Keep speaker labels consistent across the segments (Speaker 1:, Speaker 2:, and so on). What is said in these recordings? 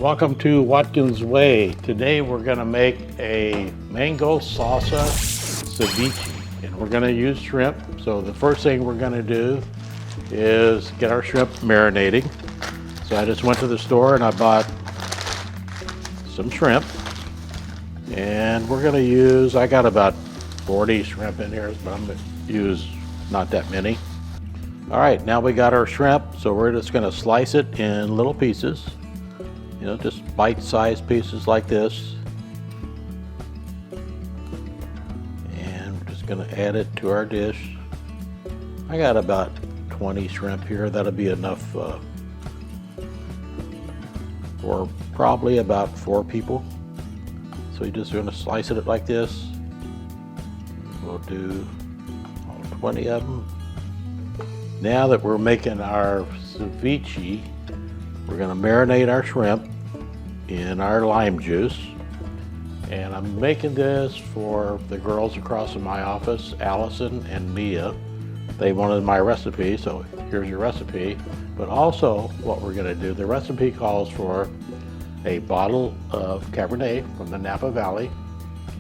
Speaker 1: Welcome to Watkins Way. Today we're going to make a mango salsa ceviche, and we're going to use shrimp. So the first thing we're going to do is get our shrimp marinating. So I just went to the store and I bought some shrimp, and we're going to use, I got about 40 shrimp in here, but I'm going to use not that many. All right, now we got our shrimp, so we're just going to slice it in little pieces. You know, just bite-sized pieces like this. And we're just gonna add it to our dish. I got about 20 shrimp here. That'll be enough for probably about 4 people. So you're just gonna slice it like this. We'll do all 20 of them. Now that we're making our ceviche, we're gonna marinate our shrimp in our lime juice. And I'm making this for the girls across from my office, Allison and Mia. They wanted my recipe, so here's your recipe. But also what we're gonna do, the recipe calls for a bottle of Cabernet from the Napa Valley.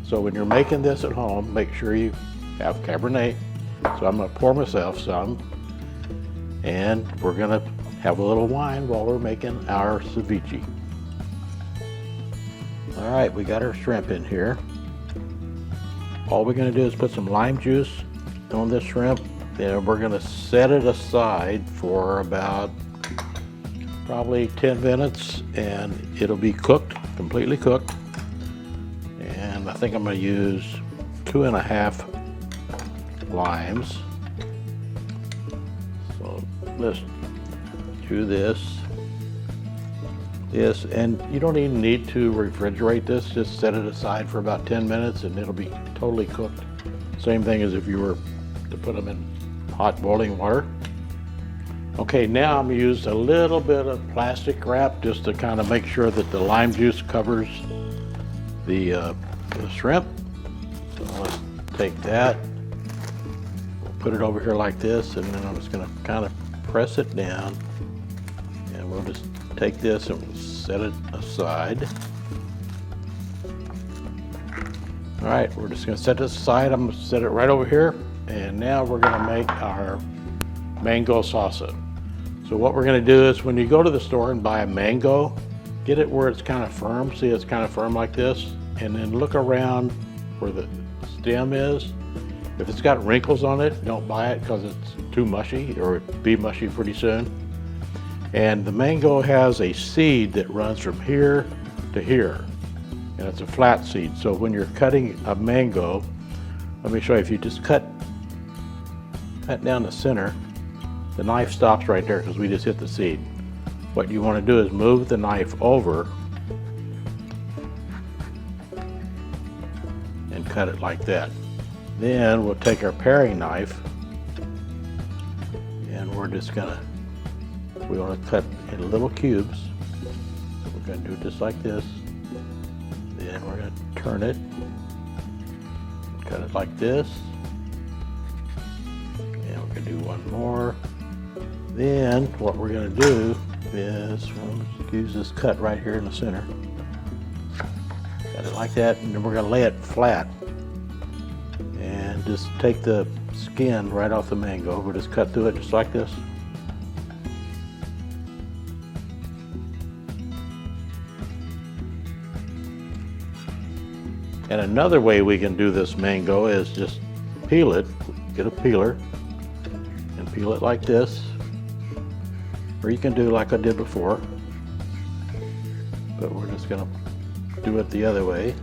Speaker 1: So when you're making this at home, make sure you have Cabernet. So I'm gonna pour myself some, and we're gonna have a little wine while we're making our ceviche. All right, we got our shrimp in here. All we're gonna do is put some lime juice on this shrimp, and we're gonna set it aside for about probably 10 minutes, and it'll be cooked, completely cooked. And I think I'm gonna use 2.5 limes. So let's do this, and you don't even need to refrigerate this. Just set it aside for about 10 minutes and it'll be totally cooked. Same thing as if you were to put them in hot boiling water. Okay, now I'm gonna use a little bit of plastic wrap just to kind of make sure that the lime juice covers the shrimp. So let's take that, we'll put it over here like this, and then I'm just gonna kind of press it down. And we'll just take this and we'll set it aside. All right, we're just gonna set this aside. I'm gonna set it right over here. And now we're gonna make our mango salsa. So what we're gonna do is when you go to the store and buy a mango, get it where it's kind of firm. See, it's kind of firm like this. And then look around where the stem is. If it's got wrinkles on it, don't buy it because it's too mushy, or it'll be mushy pretty soon. And the mango has a seed that runs from here to here, and it's a flat seed. So when you're cutting a mango, let me show you. If you just cut down the center, the knife stops right there because we just hit the seed. What you want to do is move the knife over and cut it like that. Then we'll take our paring knife, and we're just gonna, we want to cut in little cubes. So we're going to do it just like this. Then we're going to turn it, cut it like this. And we're going to do one more. Then what we're going to do is use this cut right here in the center. Cut it like that, and then we're going to lay it flat. And just take the skin right off the mango. We'll just cut through it just like this. And another way we can do this mango is just peel it, get a peeler, and peel it like this. Or you can do like I did before, but we're just gonna do it the other way.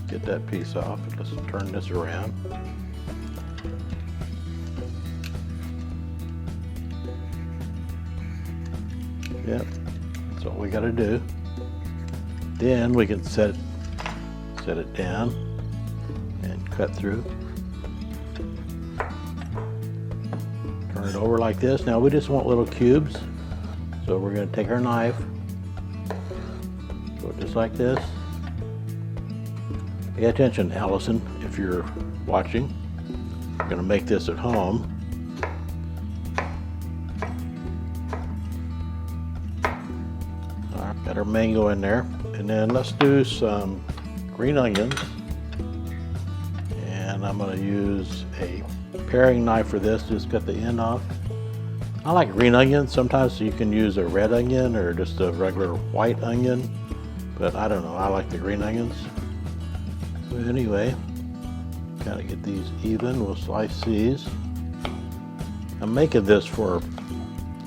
Speaker 1: Get that piece off. Let's turn this around. Yep, that's all we gotta do. Then we can set it down and cut through. Turn it over like this. Now we just want little cubes. So we're gonna take our knife, go just like this. Pay attention, Allison, if you're watching. We're gonna make this at home. All right. Got our mango in there. And then let's do some green onions. And I'm going to use a paring knife for this, just cut the end off. I like green onions. Sometimes you can use a red onion or just a regular white onion, but I don't know, I like the green onions. So anyway, gotta get these even. We'll slice these. I'm making this for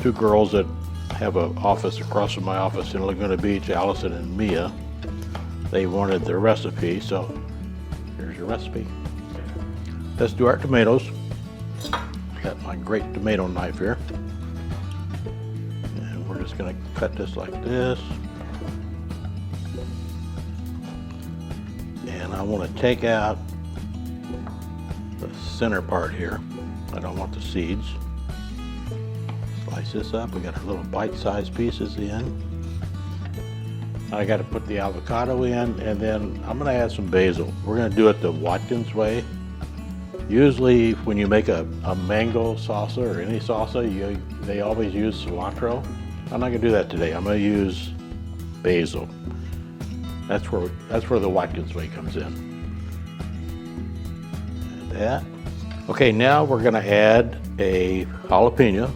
Speaker 1: two girls that have an office across from my office in Laguna Beach, Allison and Mia. They wanted the recipe, so here's your recipe. Let's do our tomatoes. Got my great tomato knife here. And we're just gonna cut this like this. And I want to take out the center part here. I don't want the seeds. Slice this up. We got our little bite-sized pieces in. I got to put the avocado in, and then I'm going to add some basil. We're going to do it the Watkins way. Usually when you make a mango salsa or any salsa, they always use cilantro. I'm not going to do that today. I'm going to use basil. That's where the Watkins way comes in. And that. Okay, now we're going to add a jalapeno,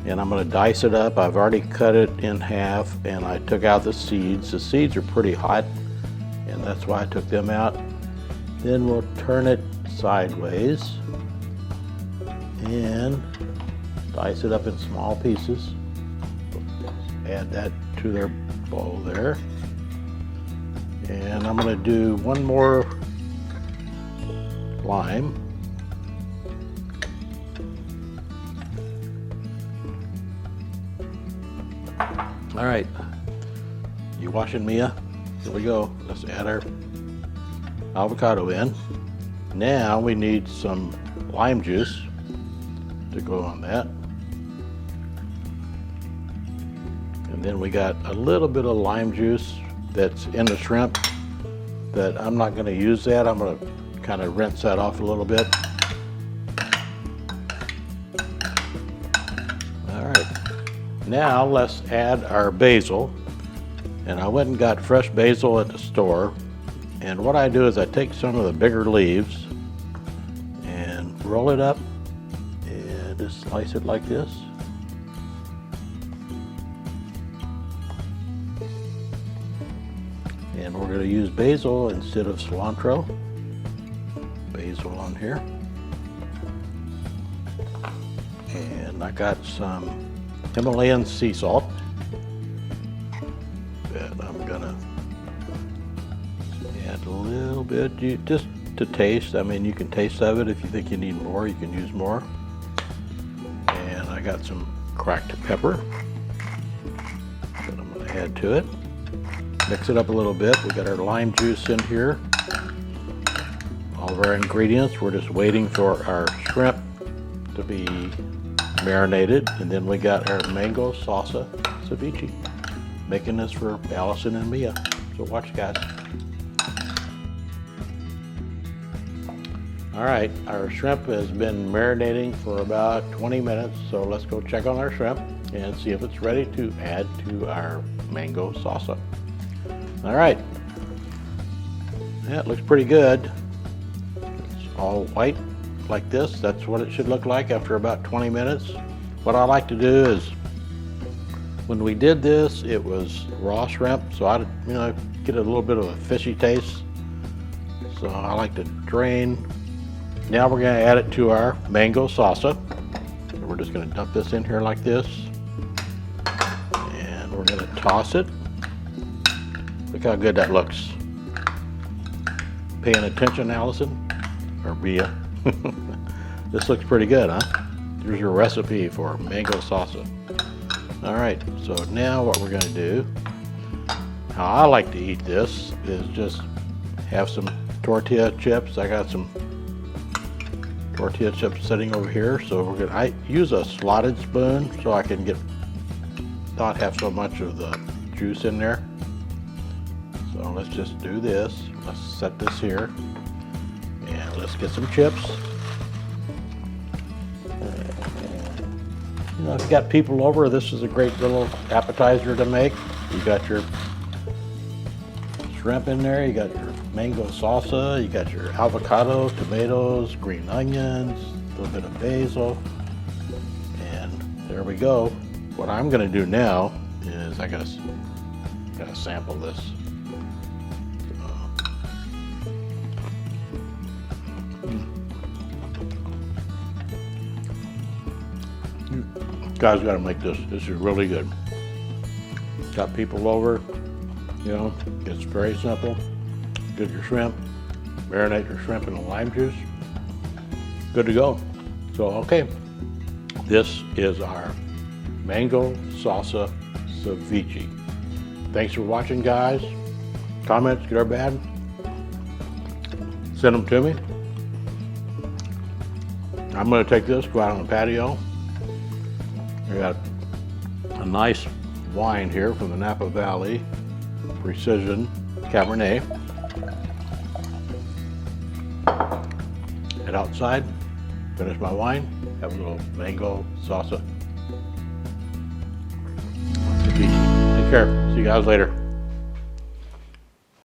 Speaker 1: and I'm going to dice it up. I've already cut it in half, and I took out the seeds. The seeds are pretty hot, and that's why I took them out. Then we'll turn it sideways and dice it up in small pieces. Add that to their bowl there. And I'm going to do one more lime. All right, you watching, Mia? Here we go. Let's add our avocado in. Now we need some lime juice to go on that. And then we got a little bit of lime juice that's in the shrimp, that I'm not going to use that. I'm going to kind of rinse that off a little bit. All right, now let's add our basil. And I went and got fresh basil at the store. And what I do is I take some of the bigger leaves and roll it up and just slice it like this. And we're going to use basil instead of cilantro. Basil on here. And I got some Himalayan sea salt that I'm going to add a little bit, just to taste. I mean, you can taste of it. If you think you need more, you can use more. And I got some cracked pepper that I'm going to add to it. Mix it up a little bit. We got our lime juice in here. All of our ingredients. We're just waiting for our shrimp to be marinated. And then we got our mango salsa ceviche. Making this for Allison and Mia. So watch, guys. All right, our shrimp has been marinating for about 20 minutes. So let's go check on our shrimp and see if it's ready to add to our mango salsa. All right, yeah, it looks pretty good. It's all white like this. That's what it should look like after about 20 minutes. What I like to do is, when we did this, it was raw shrimp, so I get a little bit of a fishy taste. So I like to drain. Now we're going to add it to our mango salsa. So we're just going to dump this in here like this, and we're going to toss it. Look how good that looks. Paying attention, Allison? Or Mia? This looks pretty good, huh? Here's your recipe for mango salsa. All right, so now what we're gonna do, how I like to eat this, is just have some tortilla chips. I got some tortilla chips sitting over here. So I use a slotted spoon so I can not have so much of the juice in there. So let's just do this. Let's set this here, and let's get some chips. If you got people over, this is a great little appetizer to make. You got your shrimp in there, you got your mango salsa, you got your avocado, tomatoes, green onions, a little bit of basil, and there we go. What I'm gonna do now is I gotta sample this. You guys gotta make this. This is really good. Got people over, you know, it's very simple. Get your shrimp, marinate your shrimp in the lime juice. Good to go. So, okay, this is our mango salsa ceviche. Thanks for watching, guys. Comments, good or bad, send them to me. I'm gonna take this, go out on the patio. We got a nice wine here from the Napa Valley, Precision Cabernet. Head outside, finish my wine, have a little mango salsa. Take care. See you guys later.